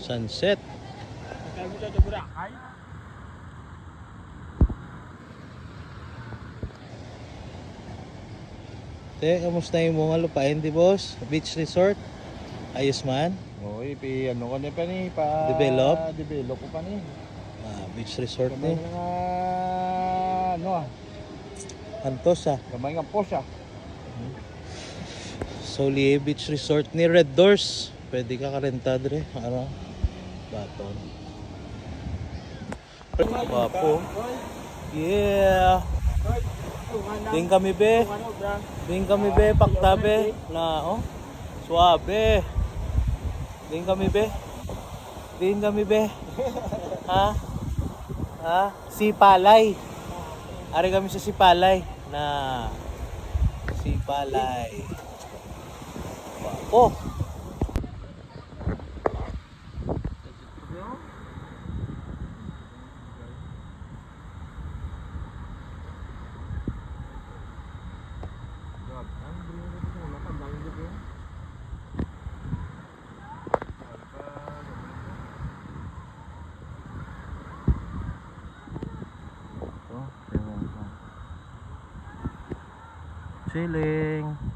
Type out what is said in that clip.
Sunset. Te, kamusta yung mga lupain di boss? Beach resort? Ayos man? Oy, ano ko na pa ni develop ko pa ni. Beach resort Gamay ni. nga Antos gamay nga Porsche. Solie Beach Resort ni Red Doors. Pwede ka karenta dre. Ano? Baton. Wapo. Yeah. Ding kami be. Paktabe. Na oh. Suabe. Ding kami be. Ha? Ha? Sipalay. Ari kami sa Sipalay na Sipalay. Wapo. Chilling.